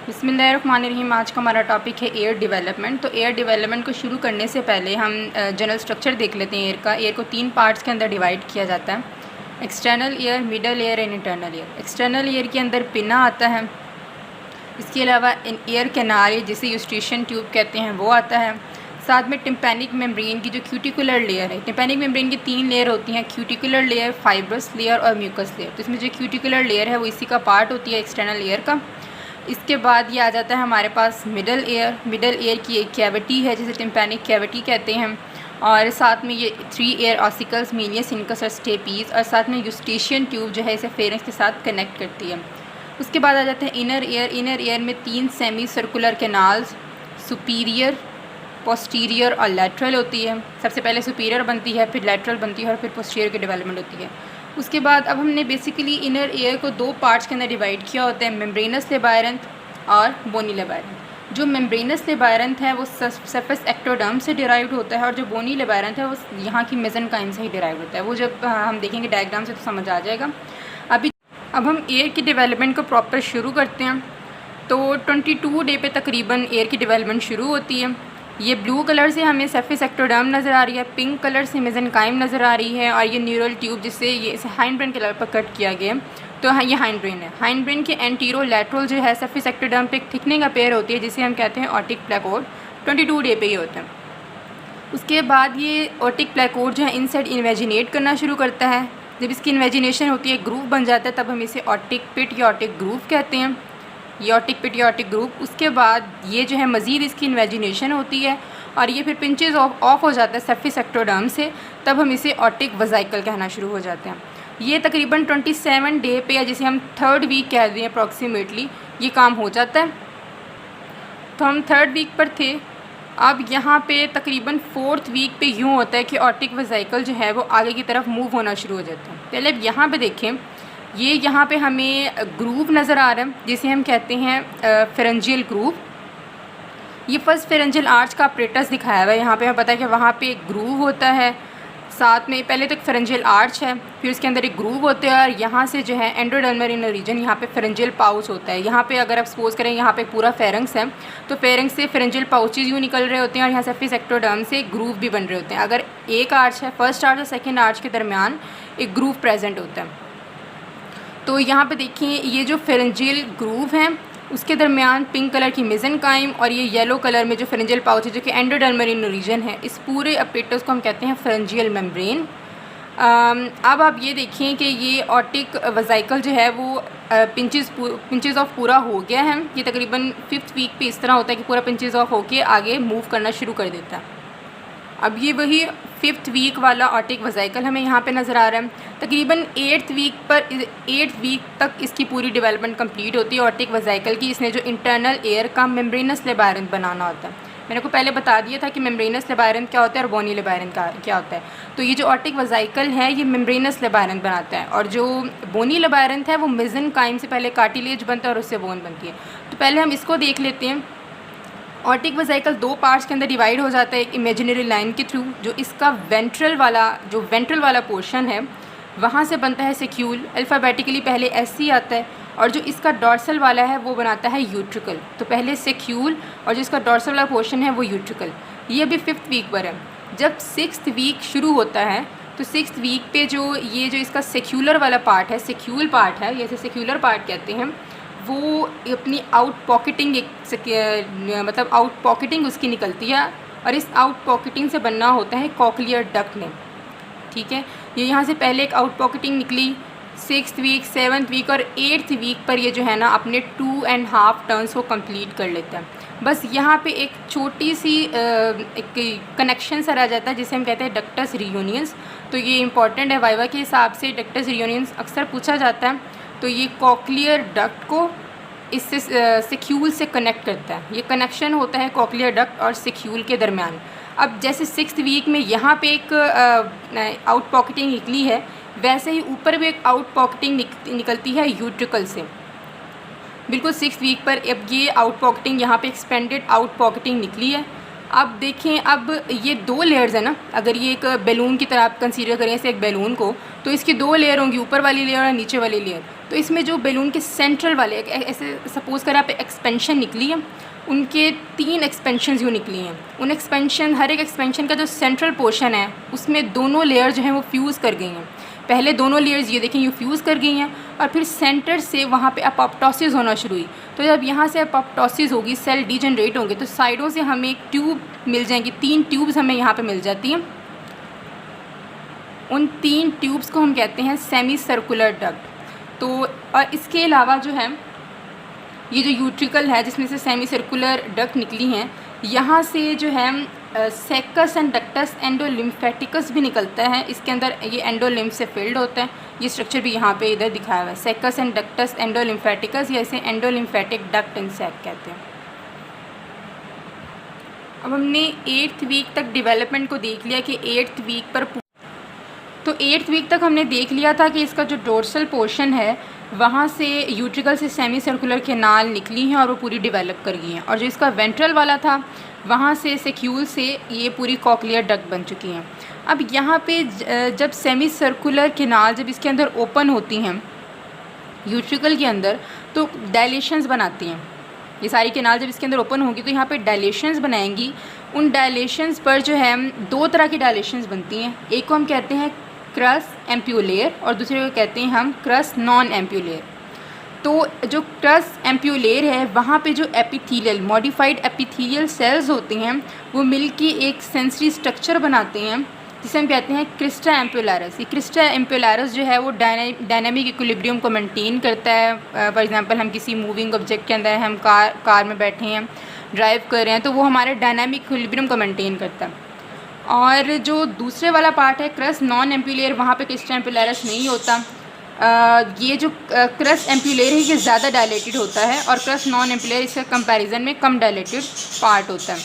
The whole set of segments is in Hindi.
बिस्मिल्लाहिर्रहमानिर्रहीम। आज का हमारा टॉपिक है एयर डेवलपमेंट। तो एयर डेवलपमेंट को शुरू करने से पहले हम जनरल स्ट्रक्चर देख लेते हैं एयर का। एयर को 3 पार्ट्स के अंदर डिवाइड किया जाता है: external air, middle air and internal air. External air के अंदर पिना आता है, इसके अलावा एयर कैनाल जिसे यूस्ट्रेशन ट्यूब कहते हैं वो आता है। साथ में टिम्पैनिक मेम्ब्रेन की जो क्यूटिकुलर लेयर है, टिम्पैनिक मेम्ब्रेन की 3 लेयर होती हैं: क्यूटिकुलर लेयर, फाइब्रस लेयर और म्यूकस लेयर। तो इसमें जो क्यूटिकुलर लेयर है वो इसी का पार्ट होती है एक्सटर्नल एयर का। इसके बाद ये आ जाता है हमारे पास मिडल एयर। मिडल एयर की एक कैविटी है जिसे टिम्पैनिक कैविटी कहते हैं, और साथ में ये 3 एयर ऑसिकल्स, मीनियस, इनकस और स्टेपीज़, और साथ में यूस्टेशियन ट्यूब जो है इसे फेरेंक्स के साथ कनेक्ट करती है। उसके बाद आ जाते हैं इनर एयर। इनर एयर में 3 semi circular canals, superior, posterior और लैटरल होती है। सबसे पहले सुपीरियर बनती है, फिर लैटरल बनती है और फिर पोस्टीरियर की डेवलपमेंट होती है। उसके बाद अब हमने बेसिकली इनर एयर को 2 पार्ट्स के अंदर डिवाइड किया होता है: मेम्ब्रेनस लेबायरंथ और बोनी लेबायरंथ। जो मेम्ब्रेनस लेबायरंथ है वो सरफेस एक्टोडर्म से डिराइव्ड होता है, और जो बोनी लेबायरंथ है वो यहाँ की मेसेनकाइम से ही डिराइव्ड होता है। वो जब हम देखेंगे डायग्राम से तो समझ आ जाएगा। अब हम एयर की डेवलपमेंट को प्रॉपर शुरू करते हैं। तो 22 डे पे तकरीबन एयर की डेवलपमेंट शुरू होती है। ये ब्लू कलर से हमें सरफेस एक्टोडर्म नज़र आ रही है, पिंक कलर से मेसेनकाइम नज़र आ रही है, और ये न्यूरल ट्यूब जिससे ये इसे हाइंड ब्रेन के लेवल पर कट किया गया है। तो हाँ, ये हाइंड ब्रेन है। हाइंड ब्रेन के एंटीरो लैटरल जो है सरफेस एक्टोडर्म पे एक थिकनिंग अपेयर होती है जिसे हम कहते हैं ऑटिक प्लेकोड। 22 डे पे ही होता है। उसके बाद ये ऑटिक प्लेकोड जो है इनसाइड इन्वेजिनेट करना शुरू करता है। जब इसकी इन्वेजिनेशन होती है, ग्रूव बन जाता है, तब हम इसे ऑटिक पिट या ऑटिक ग्रूव कहते हैं। ये ऑटिक पिट या ऑटिक ग्रूव। उसके बाद ये जो है मज़ीद इसकी इन्वेजिनेशन होती है और ये फिर पिंचेस ऑफ हो जाता है सरफेस एक्टोडर्म से, तब हम इसे ऑटिक वज़ाइकल कहना शुरू हो जाते हैं। ये तकरीबन 27 डे पे, या जिसे हम 3rd वीक कह दें अप्रॉक्सीमेटली, ये काम हो जाता है। तो हम 3rd वीक पर थे। अब यहाँ पे तकरीबन 4th वीक पे यूँ होता है कि ऑटिक वज़ाइकल जो है वो आगे की तरफ मूव होना शुरू हो जाता है। पहले अब यहाँ पे देखें, ये यहाँ पे हमें ग्रूव नज़र आ रहा है जिसे हम कहते हैं फेरेंजियल ग्रूव। ये फर्स्ट फेरेंजियल आर्च का अपरेटस दिखाया हुआ है। यहाँ पे हमें पता है कि वहाँ पे एक ग्रूव होता है, साथ में पहले तो एक फेरेंजियल आर्च है, फिर उसके अंदर एक ग्रूव होता है, और यहाँ से जो है एंडोडर्मल इनर रीजन, यहाँ पे फेरेंजियल पाउच होता है। यहाँ पे अगर आप सपोज करें यहाँ पे पूरा फेरेंक्स है, तो फेरेंक्स से फेरेंजियल पाउचेज यूँ निकल रहे होते हैं, और यहाँ सरफेस एक्टोडर्म से ग्रूव भी बन रहे होते हैं। अगर एक आर्च है, फर्स्ट आर्च और सेकेंड आर्च के दरमियान एक ग्रूव प्रेजेंट होता है। तो यहाँ पे देखिए, ये जो फेरेंजियल ग्रूव है उसके दरमियान पिंक कलर की मेसेनकाइम और ये येलो कलर में जो फेरेंजियल पाउच है जो कि एंडोडर्मल इनर रीजन है, इस पूरे अपरेटस को हम कहते हैं फेरेंजियल मेम्ब्रेन। अब आप ये देखें कि ये ऑटिक वज़ाइकल जो है वो पिंचेस ऑफ पूरा हो गया है। ये तकरीबन 5th वीक पे इस तरह होता है कि पूरा पिंचेस ऑफ होके आगे मूव करना शुरू कर देता है। अब ये वही 5th वीक वाला ऑटिक वज़ाइकल हमें यहाँ पे नज़र आ रहा है। तकरीबन 8th वीक तक इसकी पूरी डेवलपमेंट कंप्लीट होती है ऑटिक वज़ाइकल की। इसने जो इंटरनल एयर का मेम्ब्रेनस लेबायरंथ बनाना होता है। मैंने को पहले बता दिया था कि मेम्ब्रेनस लेबायरंथ क्या होता है और बोनी लेबायरंथ क्या होता है। तो ये जो ऑटिक वज़ाइकल है ये मेम्ब्रेनस लेबायरंथ बनाता है, और जो बोनी लेबायरंथ है वो मेसेनकाइम से पहले कार्टिलेज बनता है और उससे बोन बनती है। तो पहले हम इसको देख लेते हैं। ऑटिक वज़ाइकल 2 पार्ट्स के अंदर डिवाइड हो जाता है एक इमेजिनरी लाइन के थ्रू। जो इसका वेंट्रल वाला पोर्शन है वहाँ से बनता है सेक्यूल। अल्फ़ाबेटिकली पहले SC आता है, और जो इसका डॉर्सल वाला है वो बनाता है यूट्रिकल। तो पहले सेक्यूल और जो इसका डॉर्सल वाला पोर्शन है वो यूट्रिकल। ये अभी 5th वीक पर है। जब 6th वीक शुरू होता है तो 6th वीक पे जो इसका सेक्यूलर वाला पार्ट है, सेक्यूल पार्ट है, जैसे सेक्यूलर पार्ट कहते हैं, वो अपनी आउट पॉकेटिंग उसकी निकलती है, और इस आउट पॉकेटिंग से बनना होता है कॉकलियर डक्ट ने। ठीक है, ये यहाँ से पहले एक आउट पॉकेटिंग निकली 6th वीक, 7th वीक और 8th वीक पर ये जो है ना अपने 2.5 टर्न्स को कंप्लीट कर लेता है। बस यहाँ पे एक छोटी सी एक कनेक्शन सा रह जाता है जिसे हम कहते हैं डक्टस रियूनियंस। तो ये इंपॉर्टेंट है, वाइवा के हिसाब से डक्टस रियूनियंस अक्सर पूछा जाता है। तो ये कॉकलियर डक्ट को इससे सेक्यूल से कनेक्ट करता है। ये कनेक्शन होता है कॉकलियर डक्ट और सेक्यूल के दरमियान। अब जैसे 6th वीक में यहाँ पे एक आउट पॉकेटिंग निकली है, वैसे ही ऊपर भी एक आउट पॉकेटिंग निकलती है यूट्रिकल से। बिल्कुल 6th वीक पर अब ये आउट पॉकेटिंग यहाँ पे एक्सपेंडेड आउट पॉकेटिंग निकली है। अब देखें, अब ये 2 लेयर्स है ना, अगर ये एक बैलून की तरह आप कंसीडर करें इसे एक बैलून को, तो इसकी 2 लेयर होंगी, ऊपर वाली लेयर और नीचे वाली लेयर। तो इसमें जो बैलून के सेंट्रल वाले ऐसे सपोज़ करें आप एक्सपेंशन निकली है, उनके 3 एक्सपेंशंस यूँ निकली हैं। उन एक्सपेंशन, हर एक एक्सपेंशन का जो सेंट्रल पोर्शन है उसमें दोनों लेयर जो हैं वो फ्यूज़ कर गई हैं। पहले दोनों लेयर्स ये देखें, ये फ्यूज़ कर गई हैं और फिर सेंटर से वहाँ पे अपोप्टोसिस होना शुरू हुई। तो जब यहाँ से अपोप्टोसिस होगी, सेल डीजनरेट होंगे, तो साइडों से हमें एक ट्यूब मिल जाएंगी, 3 ट्यूब्स हमें यहाँ पे मिल जाती हैं। उन 3 ट्यूब्स को हम कहते हैं सेमी सर्कुलर डक्ट। तो और इसके अलावा जो है ये जो यूट्रिकल है जिसमें से सेमी सर्कुलर डक्ट निकली हैं, यहाँ से जो है सेकस एंड डक्टस एंडोलिम्फेटिकस भी निकलता है। इसके अंदर ये एंडोलिम्फ से फिल्ड होता है। ये स्ट्रक्चर भी यहाँ पे इधर दिखाया हुआ है, सेकस एंड डक्टस एंडोलिम्फेटिकस, या इसे एंडोलिम्फेटिक डक्ट इन सेक कहते हैं। अब हमने 8th वीक तक डेवलपमेंट को देख लिया कि 8th वीक पर, तो 8th वीक तक हमने देख लिया था कि इसका जो डोर्सल पोर्शन है वहाँ से यूट्रिकल से सेमी सर्कुलर केनाल निकली हैं और वो पूरी डेवलप कर गई हैं, और जो इसका वेंट्रल वाला था वहाँ से सेक्यूल से ये पूरी कॉक्लियर डक्ट बन चुकी हैं। अब यहाँ पे जब सेमी सर्कुलर केनाल जब इसके अंदर ओपन होती हैं यूट्रिकल के अंदर, तो डायलेशंस बनाती हैं। ये सारी केनाल जब इसके अंदर ओपन होंगी तो यहाँ पे डायलेशंस बनाएंगी। उन डायलेशंस पर जो है 2 तरह की डायलेशंस बनती हैं। एक को हम कहते हैं क्रस एम्प्यूलेयर और दूसरे को कहते हैं हम क्रस नॉन एम्प्यूलेयर। तो जो क्रस एम्प्यूलेयर है वहाँ पे जो एपिथेलियल मॉडिफाइड एपिथेलियल सेल्स होते हैं वो मिलके एक सेंसरी स्ट्रक्चर बनाते हैं जिसे हम कहते हैं क्रिस्टा एम्प्यूलैरिस। ये क्रिस्टा एम्प्यूलैरिस जो है वो डायनामिक इक्विलिब्रियम को मेंटेन करता है। फॉर एग्जांपल हम किसी मूविंग ऑब्जेक्ट के अंदर हम कार में बैठे हैं, ड्राइव कर रहे हैं, तो वो हमारे डायनामिक इक्विलिब्रियम को मेंटेन करता है। और जो दूसरे वाला पार्ट है क्रस नॉन एम्प्यूलेयर, वहाँ पे क्रिस्टा एम्प्यूलैरिस नहीं होता। ये जो क्रस एम्प्यूलेयर है ये ज़्यादा डायलेटेड होता है और क्रस नॉन एम्प्यूलेयर इसका कंपैरिजन में कम डायलेटेड पार्ट होता है।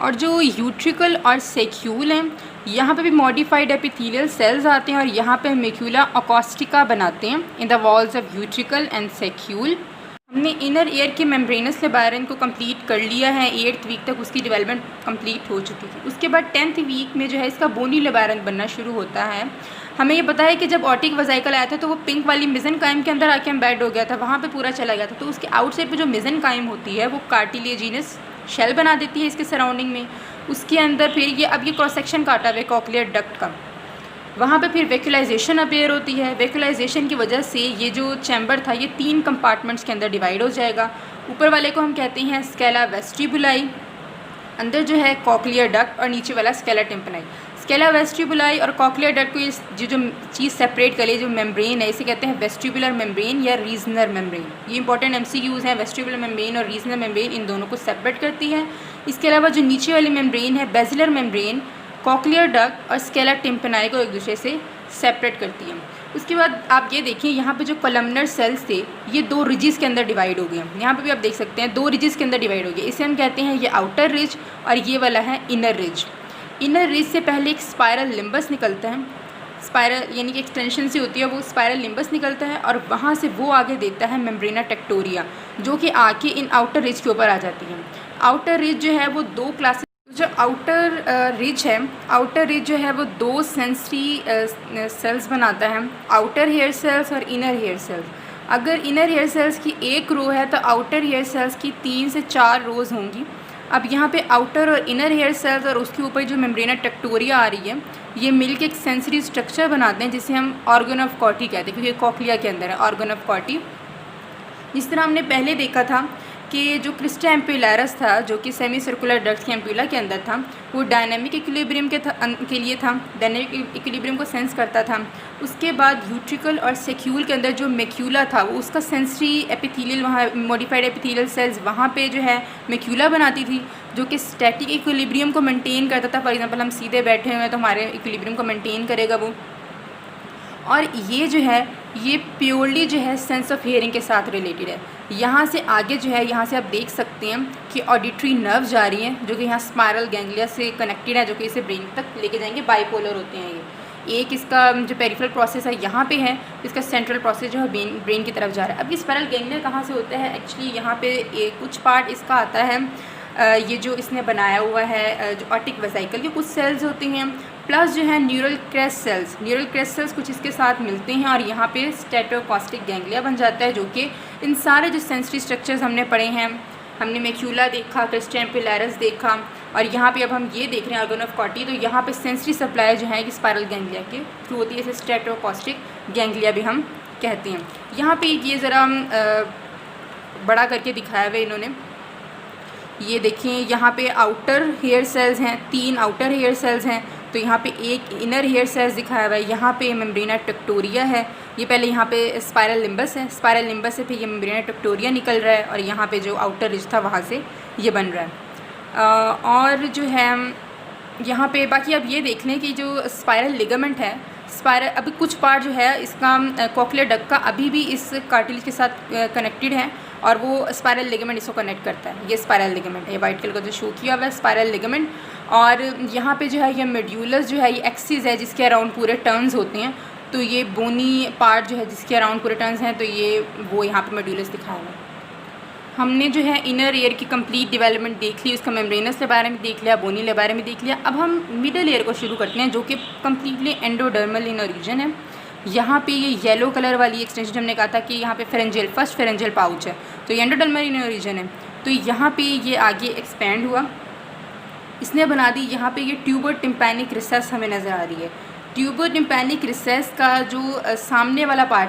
और जो यूट्रिकल और सेक्यूल हैं यहाँ पे भी मॉडिफाइड एपिथेलियल सेल्स आते हैं और यहाँ पे मेक्यूला अकोस्टिका बनाते हैं in the walls of utricle and saccule. हमने इनर एयर के मेम्ब्रेनस लेबायरन को कंप्लीट कर लिया है। 8th वीक तक उसकी डेवलपमेंट कंप्लीट हो चुकी थी। उसके बाद 10th वीक में जो है इसका बोनी लेबायरन बनना शुरू होता है। हमें ये पता है कि जब ऑटिक वजाइकल आया था तो वो पिंक वाली मेसेनकाइम के अंदर आके एम्बेड हो गया था, वहाँ पे पूरा चला गया था। तो उसके आउटसाइड पे जो मेसेनकाइम होती है वो कार्टिलेजिनस शेल बना देती है इसके सराउंडिंग में। उसके अंदर फिर ये अब ये क्रॉस सेक्शन काटा हुआ है कॉक्लियर डक्ट का, वहाँ पे फिर वैक्यूलाइजेशन अपेयर होती है। वैक्यूलाइजेशन की वजह से ये जो चैम्बर था ये 3 कंपार्टमेंट्स के अंदर डिवाइड हो जाएगा। ऊपर वाले को हम कहते हैं स्केला वेस्टिबुलाई, अंदर जो है कॉक्लियर डक्ट, और नीचे वाला स्केला टिम्पनाई। स्केला वेस्टिबुलाई और कॉक्लियर डक्ट को जो चीज़ सेपरेट करे, जो मेम्ब्रेन है, इसे कहते हैं वेस्टिबुलर मेम्ब्रेन या रीजनर मेम्ब्रेन। ये इंपॉर्टेंट MCQs हैं। वेस्टिबुलर मेम्ब्रेन और रीजनर मेम्ब्रेन इन दोनों को सेपरेट करती है। इसके अलावा जो नीचे वाली मेम्ब्रेन है बेसिलर मेम्ब्रेन, कॉक्लियर डक्ट और स्केला टिम्पनाई को एक दूसरे से सेपरेट करती है। उसके बाद आप ये देखिए यहाँ पे जो कॉलमनर सेल्स थे ये 2 रिजेस के अंदर डिवाइड हो गए। यहाँ पे भी आप देख सकते हैं 2 रिजेस के अंदर डिवाइड हो गए। इसे हम कहते हैं ये आउटर रिज और ये वाला है इनर रिज। इनर रिज से पहले एक स्पायरल लिम्बस निकलता है, स्पायरल यानी कि एक्सटेंशन से होती है वो स्पायरल लिम्बस निकलता है, और वहाँ से वो आगे देता है मेम्ब्रेना टेक्टोरिया जो कि आके इन आउटर रिज के ऊपर आ जाती है। आउटर रिज जो है वो 2 क्लासेस, जो आउटर रिज है, आउटर रिज जो है वो 2 सेंसरी सेल्स बनाता है, आउटर हेयर सेल्स और इनर हेयर सेल्स। अगर इनर हेयर सेल्स की 1 रो है तो आउटर हेयर सेल्स की 3 से 4 रोज़ होंगी। अब यहाँ पे आउटर और इनर हेयर सेल्स और उसके ऊपर जो मेम्ब्रेना टेक्टोरिया आ रही है ये मिलके एक सेंसरी स्ट्रक्चर बनाते हैं जिसे हम ऑर्गन ऑफ कॉटी कहते हैं, क्योंकि कॉक्लिया के अंदर है ऑर्गन ऑफ कॉटी। जिस तरह हमने पहले देखा था कि जो क्रिस्टा एम्प्यूलैरिस था जो कि सेमी सर्कुलर डक्ट के एम्प्यूला के अंदर था, वो डायनामिक इक्विलिब्रियम के लिए था, डायनामिक इक्विलिब्रियम को सेंस करता था। उसके बाद यूट्रिकल और सेक्यूल के अंदर जो मेक्यूला था वो उसका सेंसरी एपिथेलियल, वहाँ मॉडिफाइड एपिथेलियल सेल्स वहाँ पे जो है मेक्यूला बनाती थी जो कि स्टैटिक इक्विलिब्रियम को मेंटेन करता था। फॉर एग्जांपल हम सीधे बैठे हुए हैं तो हमारे इक्विलिब्रियम को मेंटेन करेगा वो। और ये जो है ये प्योरली जो है सेंस ऑफ हियरिंग के साथ रिलेटेड है। यहाँ से आगे जो है यहाँ से आप देख सकते हैं कि ऑडिटरी नर्व जा रही हैं जो कि यहाँ स्पायरल गैंग्लिया से कनेक्टेड है, जो कि इसे ब्रेन तक लेके जाएंगे। बाइपोलर होते हैं ये। एक इसका जो पेरिफेरल प्रोसेस है यहाँ पे है, इसका सेंट्रल प्रोसेस जो है ब्रेन की तरफ जा रहा है। अब ये स्पायरल गैंग्लिया कहाँ से होता है? एक्चुअली यहाँ पे कुछ पार्ट इसका आता है, ये जो इसने बनाया हुआ है जो ऑटिक वेसिकल के कुछ सेल्स होते हैं प्लस जो है न्यूरल क्रेस्ट सेल्स कुछ इसके साथ मिलते हैं और यहाँ पे स्टेटोकॉस्टिक गैंग्लिया बन जाता है, जो कि इन सारे जो सेंसरी स्ट्रक्चर्स हमने पढ़े हैं, हमने मैक्यूला देखा, क्रिस्टियन पिलैरिस देखा, और यहाँ पे अब हम ये देख रहे हैं ऑर्गन ऑफ कॉटी, तो यहाँ पे सेंसरी सप्लाई जो है कि स्पाइरल गैंग्लिया के थ्रू होती है, इसे स्टेटोकॉस्टिक गैंग्लिया भी हम कहते हैं। यहाँ पे ये ज़रा बड़ा करके दिखाया हुआ है इन्होंने, ये देखिए यहाँ पे आउटर हेयर सेल्स हैं, 3 आउटर हेयर सेल्स हैं, तो यहाँ पे एक इनर हेयर सेल्स दिखाया हुआ है। यहाँ पे मेम्ब्रेना टेक्टोरिया है, ये पहले यहाँ पे स्पाइरल लिम्बस है, स्पाइरल लिम्बस से फिर ये मेम्ब्रेना टेक्टोरिया निकल रहा है और यहाँ पे जो आउटर रिज था वहाँ से ये बन रहा है। और जो है यहाँ पे बाकी अब ये देख लें कि जो स्पाइरल लिगामेंट है, स्पाइरल अभी कुछ पार्ट जो है इसका कोक्लियर डक्ट का अभी भी इस कार्टिलेज के साथ कनेक्टेड है और वो स्पाइरल लिगामेंट इसको कनेक्ट करता है। ये स्पाइरल लिगामेंट है, ये वाइट कलर का जो शो किया हुआ है स्पाइरल लिगामेंट। और यहाँ पे जो है ये मेड्यूलस जो है ये एक्सिस है जिसके अराउंड पूरे टर्न्स होते हैं, तो ये बोनी पार्ट जो है जिसके अराउंड पूरे टर्न्स हैं, तो ये वो यहाँ पे मेड्यूलस दिखाया हुआ है। हमने जो है इनर ईयर की कंप्लीट डेवलपमेंट देख ली, उसका मेम्ब्रेनस के बारे में देख लिया, बोनी के बारे में देख लिया। अब हम मिडल ईयर को शुरू करते हैं जो कि कम्प्लीटली एंडोडर्मल इन ओरिजिन है। यहाँ पे ये येलो कलर वाली एक्सटेंशन हमने कहा था कि यहाँ पे फर्स्ट फेरेंजियल पाउच है, तो ये एंडोडर्मल इन ओरिजिन है। तो यहाँ पे ये आगे एक्सपेंड हुआ, इसने बना दी यहाँ पे ये ट्यूबर टिम्पैनिक रिसेस हमें नज़र आ रही है। ट्यूबर टिम्पैनिक रिसेस का जो सामने वाला पार्ट